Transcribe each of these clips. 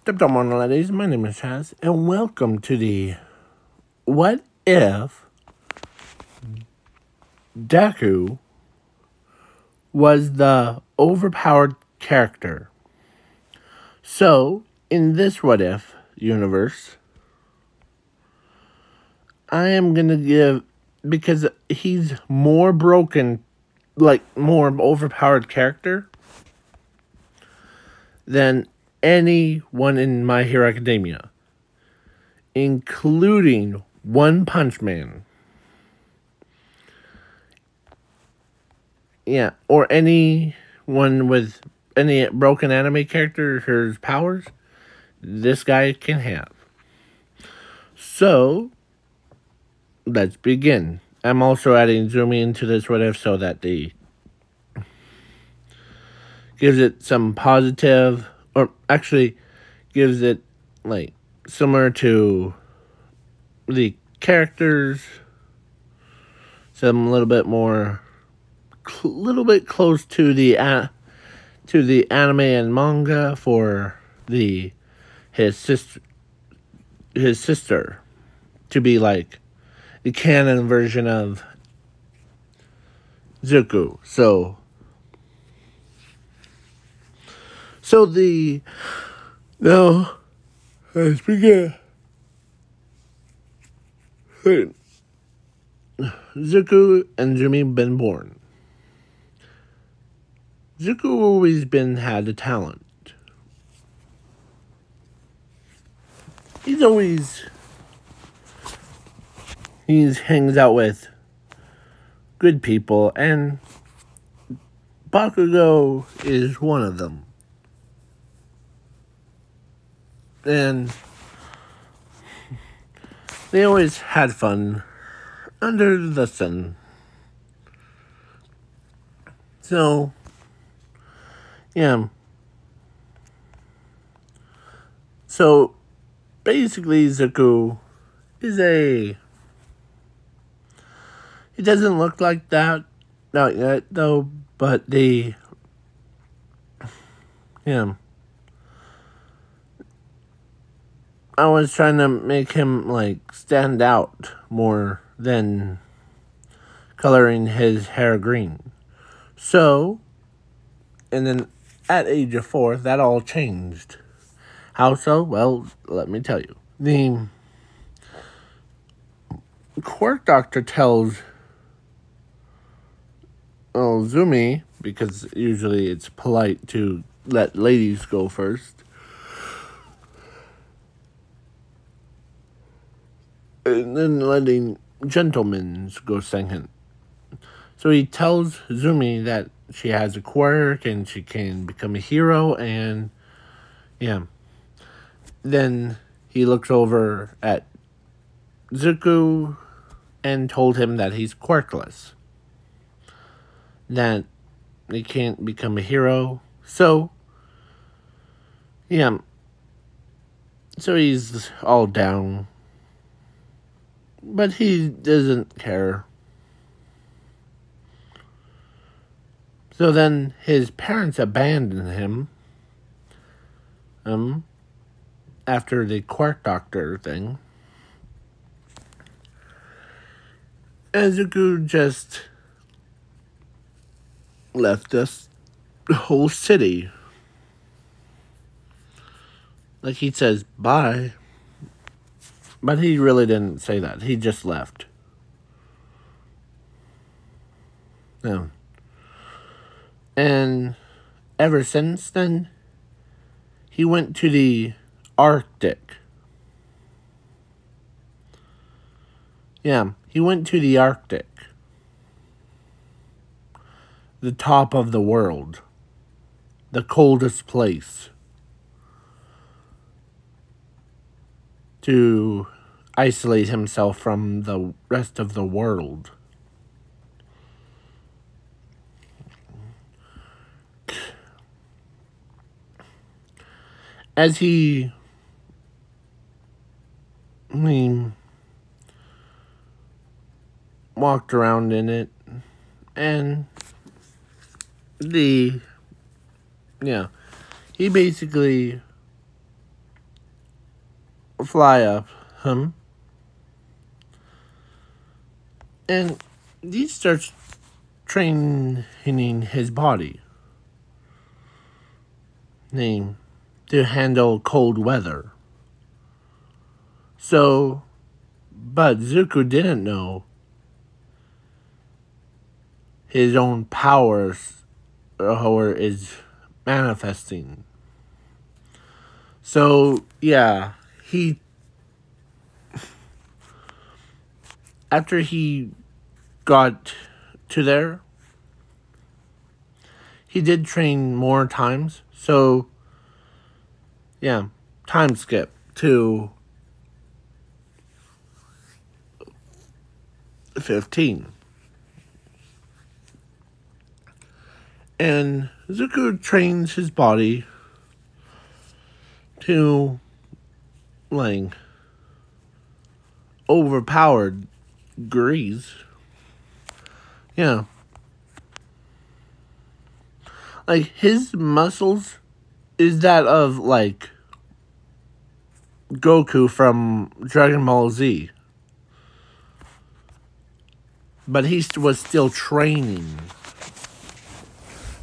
Good morning, ladies. My name is Chaz, and welcome to the What If Deku was the overpowered character. So, in this What If universe, I am going to give, because he's more broken, more overpowered character than anyone in My Hero Academia, including One Punch Man. Yeah, or anyone with any broken anime character whose powers this guy can have. So, let's begin. I'm also adding Zumi into this what if so that they gives it some positive, or actually gives it like similar to the characters, some little bit more, little bit close to the anime and manga for his sister to be like the canon version of Zuko. Now let's begin. Zuko and Jimmy been born. Zuko always had a talent. He hangs out with good people, and Bakugo is one of them. And they always had fun under the sun. So, yeah. So, basically, Zuko is he doesn't look like that, not yet, though, but yeah. I was trying to make him, stand out more than coloring his hair green. So, and then at age of 4, that all changed. How so? Well, let me tell you. The quirk doctor tells Zumi, because usually it's polite to let ladies go first, and then letting gentlemen go second. So he tells Zumi that she has a quirk and she can become a hero, and yeah. Then he looks over at Zuko and told him that he's quirkless, that he can't become a hero. So, yeah. So he's all down. But he doesn't care. So then his parents abandon him. After the quirk doctor thing. And Zuko just left us the whole city. Like he says, bye. But he really didn't say that. He just left. Yeah. And ever since then, he went to the Arctic. Yeah, he went to the Arctic. The top of the world. The coldest place. To isolate himself from the rest of the world. As he walked around in it, and he basically fly up him. And he starts training his body. To handle cold weather. So, but Zuko didn't know his own powers is manifesting. So, yeah, after he got to there, he did train more times. So, yeah, time skip to 15. And Zuko trains his body to, like, overpowered degrees. Yeah. Like, his muscles is that of, like, Goku from Dragon Ball Z. But he was still training.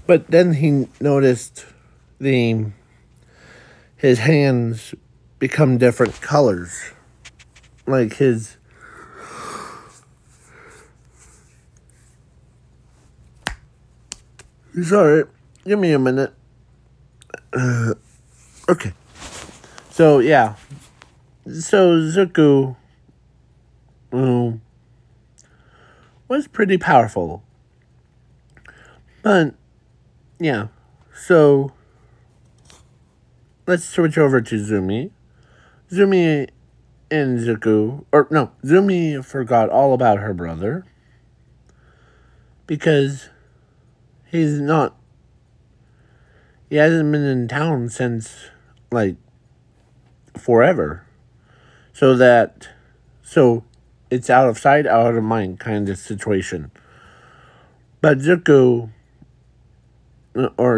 But then he noticed his hands become different colors. Like his... Sorry, give me a minute. Okay. So, yeah. So, Zuko was pretty powerful. But, yeah. So, let's switch over to Zumi. Zumi and Zuko... Zumi forgot all about her brother. Because he hasn't been in town since, like, forever. So it's out of sight, out of mind kind of situation. But Zuko,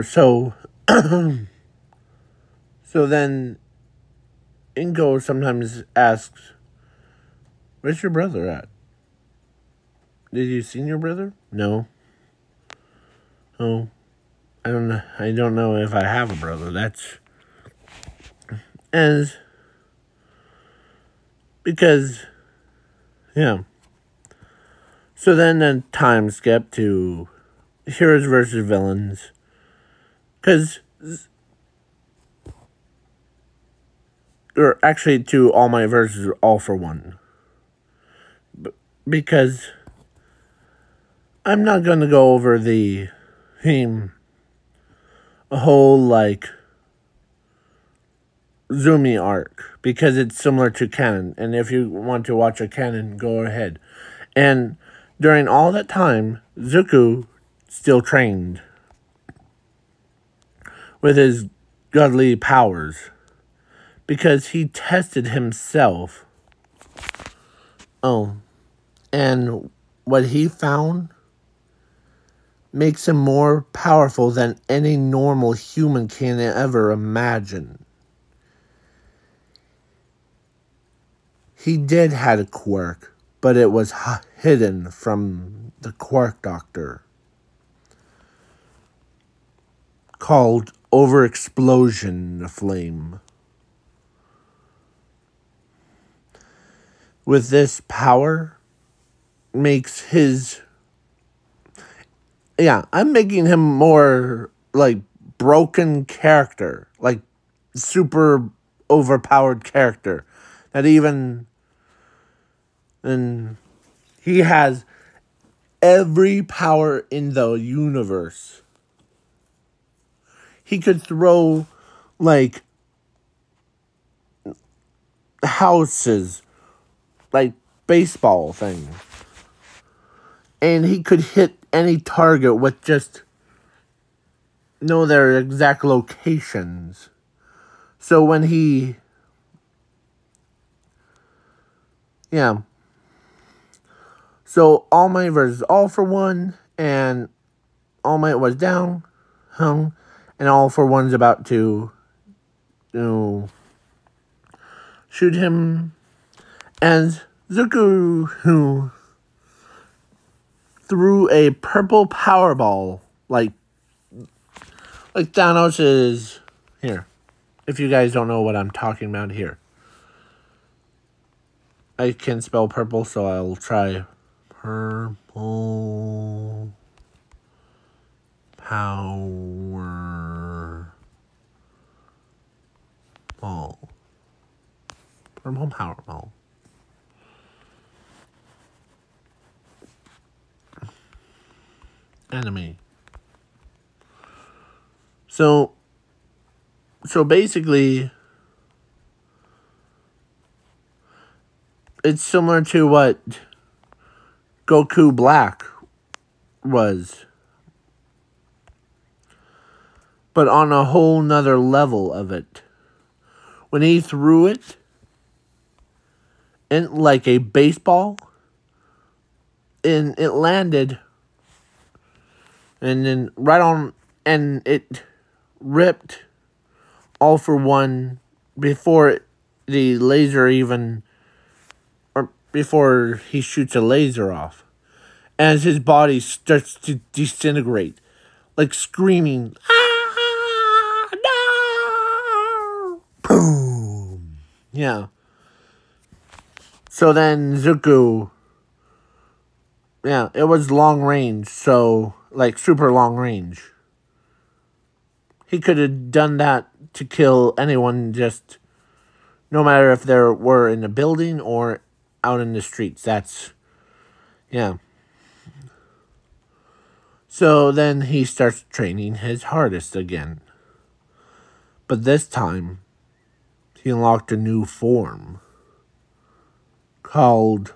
so then Ingo sometimes asks, "Where's your brother at? Did you see your brother?" "No." "Oh, I don't know if I have a brother." Because, yeah. So then a time skip to heroes versus villains. Or actually to All Might versus All for One. Because I'm not going to go over a whole, like, Zumi arc, because it's similar to canon, and if you want to watch a canon, go ahead. And during all that time, Zuko still trained with his godly powers, because he tested himself. And what he found makes him more powerful than any normal human can ever imagine. He did have a quirk, but it was hidden from the quirk doctor, called overexplosion flame. With this power, makes his... Yeah, I'm making him more, like, broken character. Like, super overpowered character. That even... And he has every power in the universe. He could throw, like, houses, like baseball things. And he could hit any target with just know their exact locations. So when he... Yeah. So All Might versus All for One, and All Might was down, hung, and All for One's about to shoot him, and Zuko, who threw a purple power ball, like Thanos is here. If you guys don't know what I'm talking about here. I can spell purple, so I'll try purple power ball. Purple power ball. Enemy. So basically, it's similar to what Goku Black was, but on a whole nother level of it. When he threw it in like a baseball, and it landed, and then right on, and it ripped All For One before the laser even, or before he shoots a laser off, as his body starts to disintegrate, like screaming, "Ah, no!" Boom. Yeah. So then Zuko, yeah, it was long range, so like super long range. He could have done that to kill anyone, just no matter if they were in a building or out in the streets. That's, yeah. So then he starts training his hardest again. But this time, he unlocked a new form called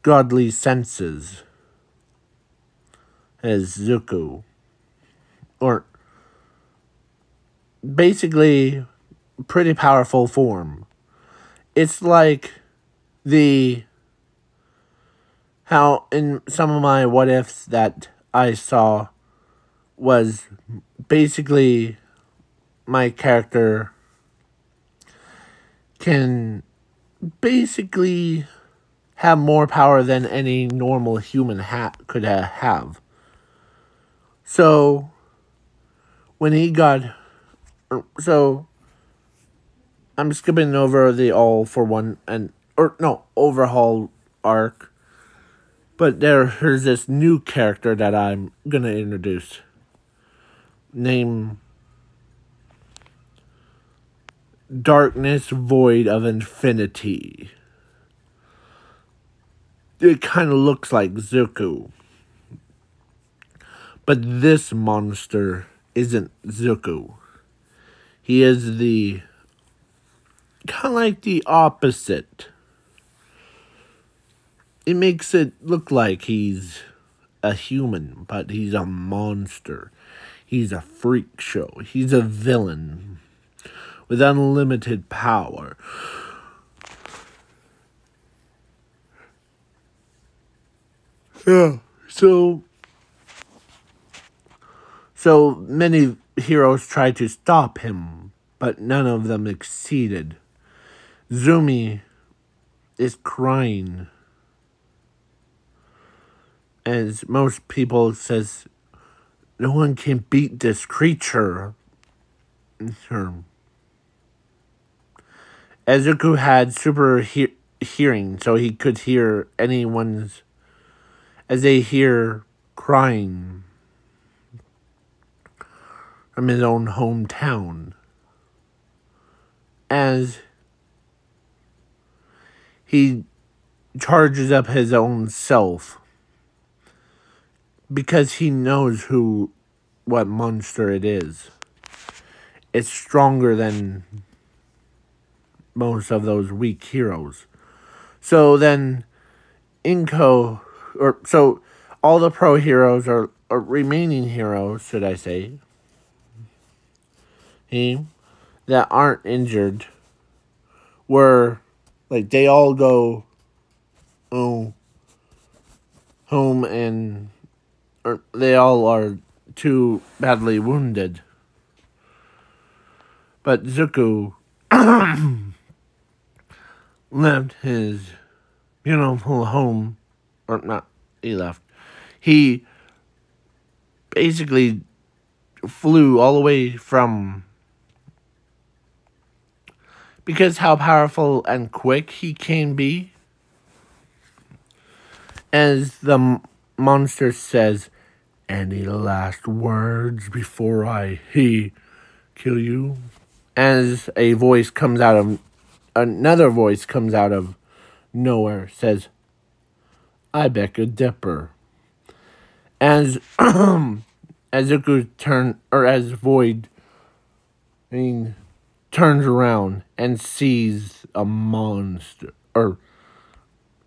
Godly Senses as Zuko. Or basically, pretty powerful form. It's like how in some of my what ifs that I saw was basically my character can basically have more power than any normal human could have. So when he got, so I'm skipping over the All For One overhaul arc, but there's this new character that I'm gonna introduce, named Darkness Void of Infinity. It kind of looks like Zuko, but this monster isn't Zuko. He is the kind of like the opposite. It makes it look like he's a human, but he's a monster. He's a freak show. He's a villain with unlimited power. Yeah, so many heroes tried to stop him, but none of them succeeded. Zumi is crying, as most people says, no one can beat this creature. Ezuku had super hearing, so he could hear anyone's, as they hear crying from his own hometown. As he charges up his own self, because he knows what monster it is. It's stronger than most of those weak heroes. So then so all the pro heroes or remaining heroes, should I say, that aren't injured were, like, they all go home, and they all are too badly wounded. But Zuko left his, home, or not, he left. He basically flew all the way from, because how powerful and quick he can be, as the monster says, any last words before he kill you? As another voice comes out of nowhere, says, I beg a dipper. As as Zuko as Void, turns around and sees a monster, or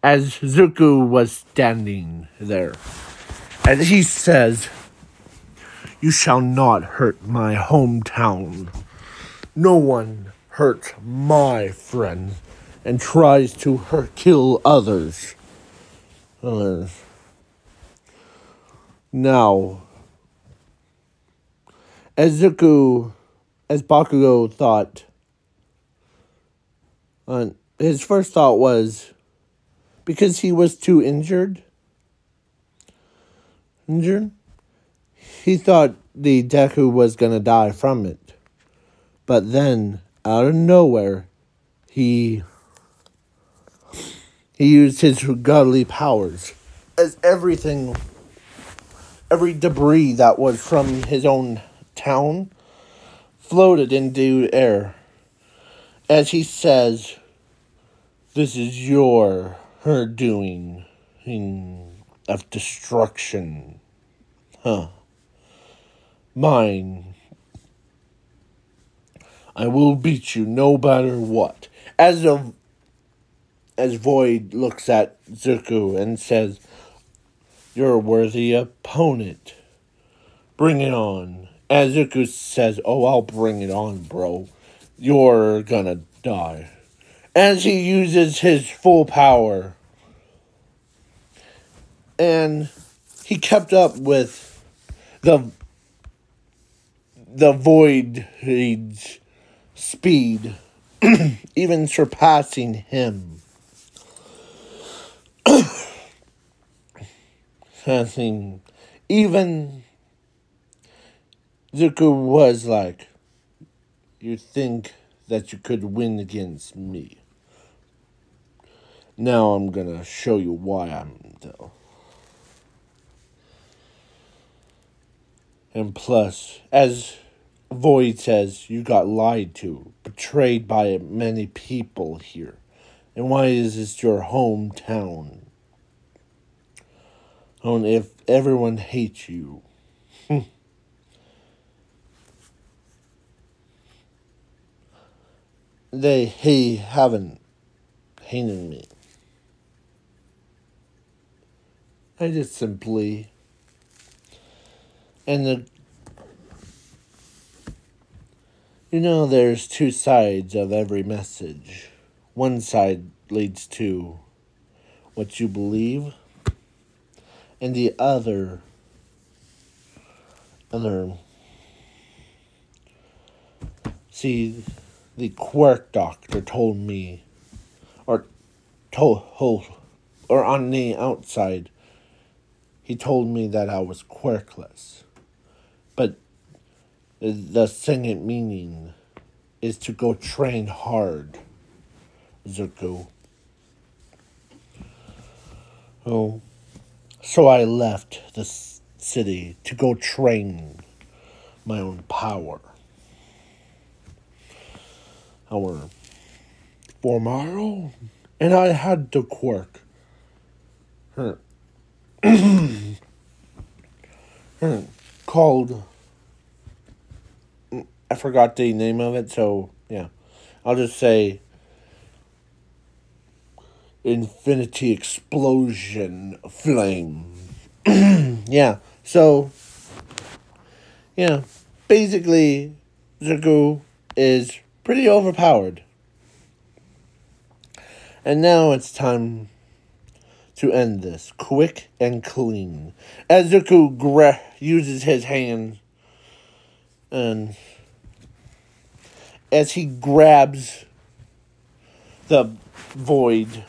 as Zuko was standing there, and he says, you shall not hurt my hometown. No one hurts my friends and tries to kill others. Now, as Bakugo thought, his first thought was, because he was too injured, he thought the Deku was going to die from it. But then, out of nowhere, he used his godly powers, as every debris that was from his own town floated into air. As he says, this is her doing of destruction. Mine. I will beat you no matter what. As Void looks at Zuko and says, you're a worthy opponent. Bring it on. As Zuko says, oh, I'll bring it on, bro. You're gonna die. As he uses his full power. And he kept up with the Void's speed, even surpassing him. Even Zuko was like, you think that you could win against me? Now I'm gonna show you why I'm though. And plus, as Void says, you got lied to, betrayed by many people here. And why is this your hometown? And if everyone hates you, they haven't hated me. I just simply, and there's two sides of every message. One side leads to what you believe, and the other, see, the quirk doctor told me, or on the outside, he told me that I was quirkless. But the second meaning is to go train hard, Zuko. Oh, so I left the city to go train my own power. Our 4 mile, and I had the quirk. Called, I forgot the name of it, so yeah, I'll just say Infinity Explosion Flame. Yeah, so yeah, basically Zuko is pretty overpowered. And now it's time to end this quick and clean. As Zuko uses his hands, and as he grabs the void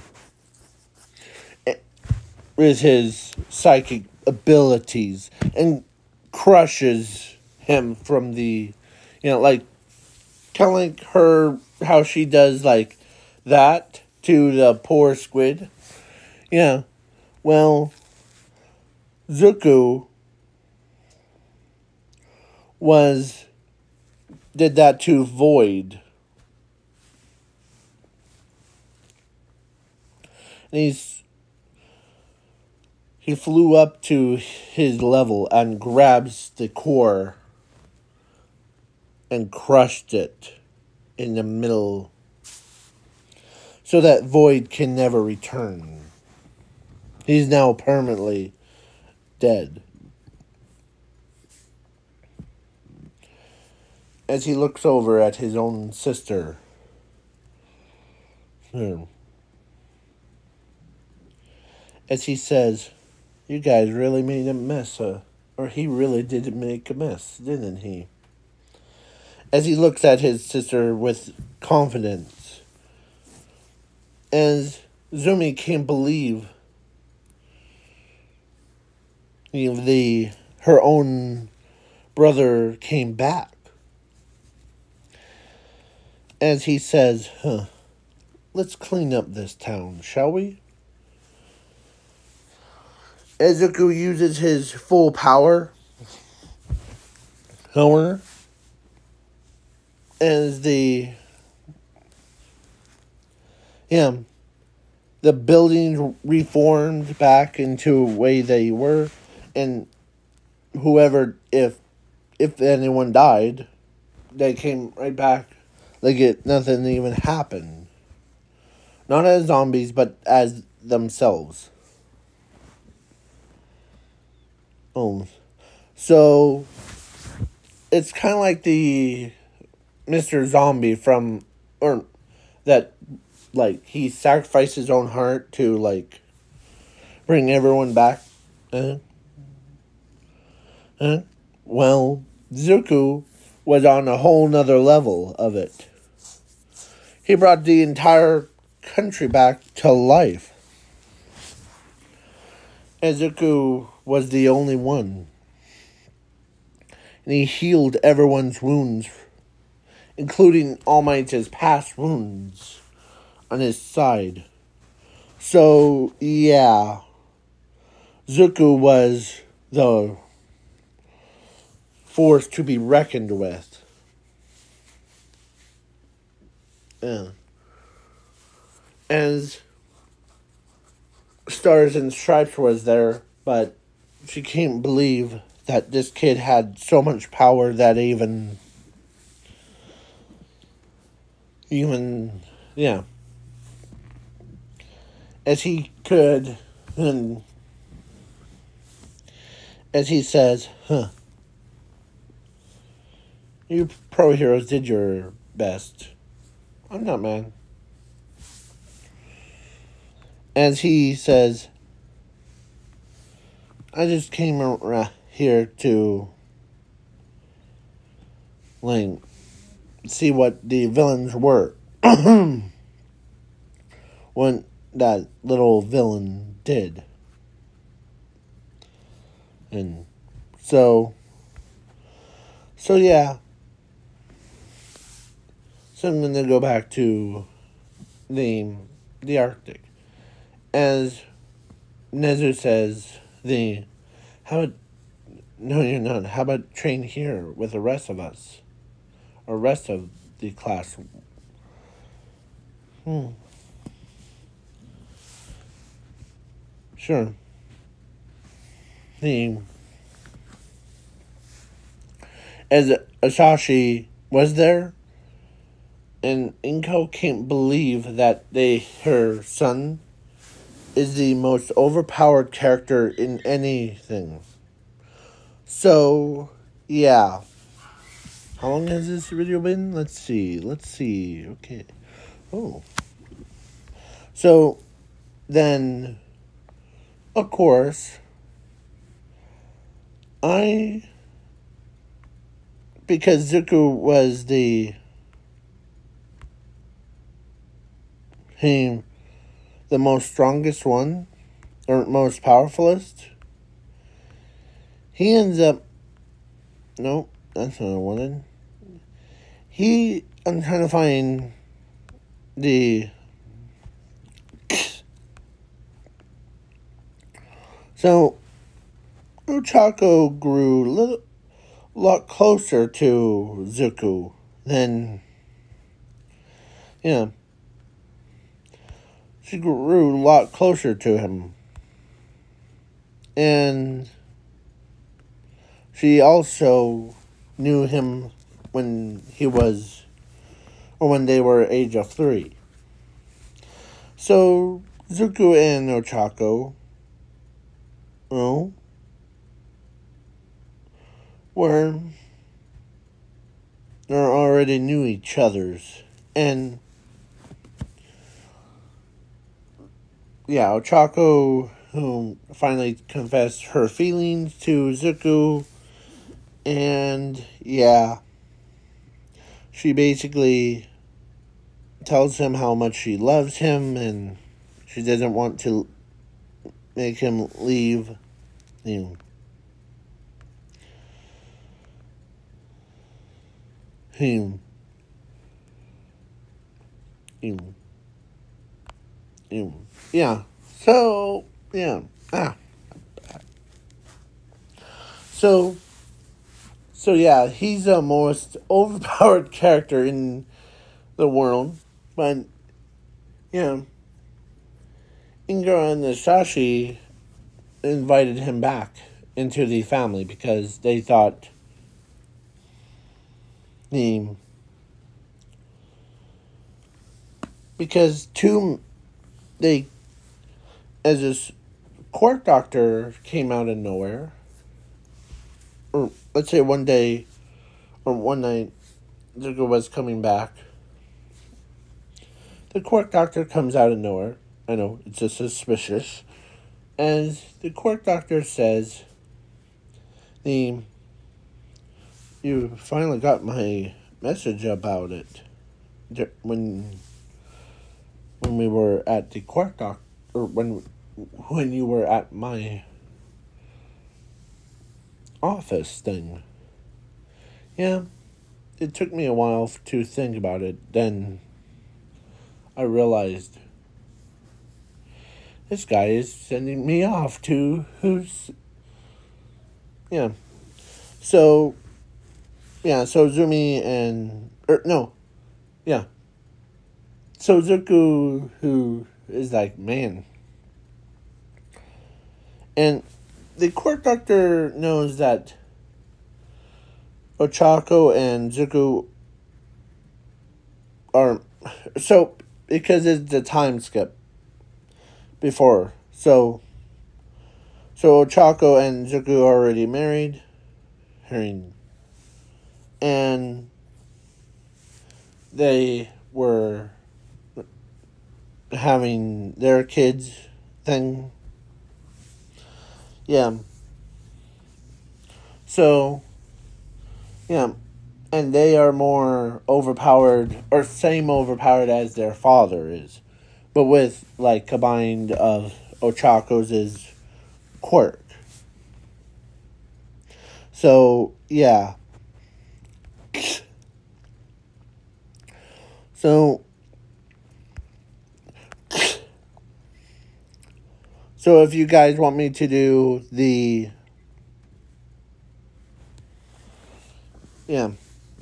with his psychic abilities and crushes him from the, like, kind of like her, how she does, like, that to the poor squid. Yeah. Well, Zuko did that to Void. And he flew up to his level and grabs the core and crushed it in the middle so that Void can never return. He's now permanently dead. As he looks over at his own sister. As he says, "You guys really made a mess, or he really did make a mess, didn't he?" As he looks at his sister with confidence. As Zumi can't believe her own brother came back. As he says, "Let's clean up this town, shall we?" As Zuko uses his full power, as the buildings reformed back into the way they were, and whoever, if anyone died, they came right back like nothing even happened. Not as zombies, but as themselves. So it's kind of like the Mr. Zombie that, like, he sacrificed his own heart to, like, bring everyone back. Well, Zuko was on a whole nother level of it. He brought the entire country back to life. And Zuko was the only one. And he healed everyone's wounds, including All Might's past wounds on his side. So, yeah, Zuko was the force to be reckoned with. As Stars and Stripes was there, but she can't believe that this kid had so much power that even as he could, and as he says, "You pro heroes did your best. I'm not mad." As he says, "I just came around here to, like, see what the villains were." What that little villain did. And so yeah. So I'm going to go back to the Arctic. As Nezu says, no, you're not. How about train here with the rest of us? Or rest of the class? Sure. As Asashi was there, and Inko can't believe that her son is the most overpowered character in anything. So, yeah. How long has this video been? Let's see. Okay. Oh. So, then, of course, because Zuko was he, the most strongest one, or most powerfulest, he ends up, nope, that's not what I wanted. I'm trying to find the, so, Ochako grew a lot closer to Zuko than, yeah, she grew a lot closer to him. And she also knew him when he was, or when they were age of 3. So, Zuko and Ochako, they already knew each other's. And, yeah, Ochako, who finally confessed her feelings to Zuko, and, yeah, she basically tells him how much she loves him, and she doesn't want to make him leave, him. Yeah. So, yeah. So yeah, he's the most overpowered character in the world. But, yeah, Inga and the Shashi invited him back into the family because they thought as this court doctor came out of nowhere, or let's say one day, or one night, Zuko was coming back. The court doctor comes out of nowhere. I know, it's just suspicious. And the court doctor says, you finally got my message about it. When we were at the court doctor, or when you were at my office thing. Yeah, it took me a while to think about it. Then I realized this guy is sending me off to So, Zumi and, So Zuko, who is like, man. And the court doctor knows that Ochako and Zuko are, so, because it's the time skip before. So Ochako and Zuko are already married. And they were having their kids thing. Yeah. So, yeah. And they are more overpowered, or same overpowered as their father is. But with, like, combined of Ochako's quirk. So, yeah. So if you guys want me to do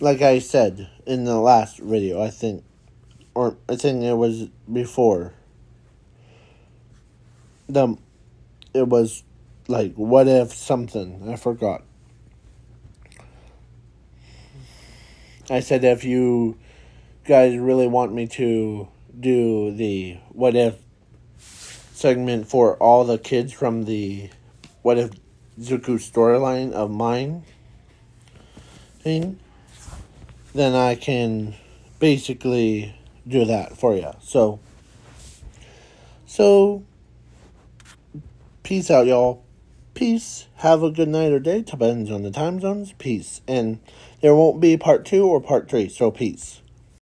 like I said in the last video, I think it was before. It was like, what if something, I forgot. I said if you guys really want me to do the what if segment for all the kids from the What If Zuko storyline of mine thing, then I can basically do that for you. So peace out, y'all. Peace. Have a good night or day. Depends on the time zones. Peace. And there won't be part 2 or part 3. So peace.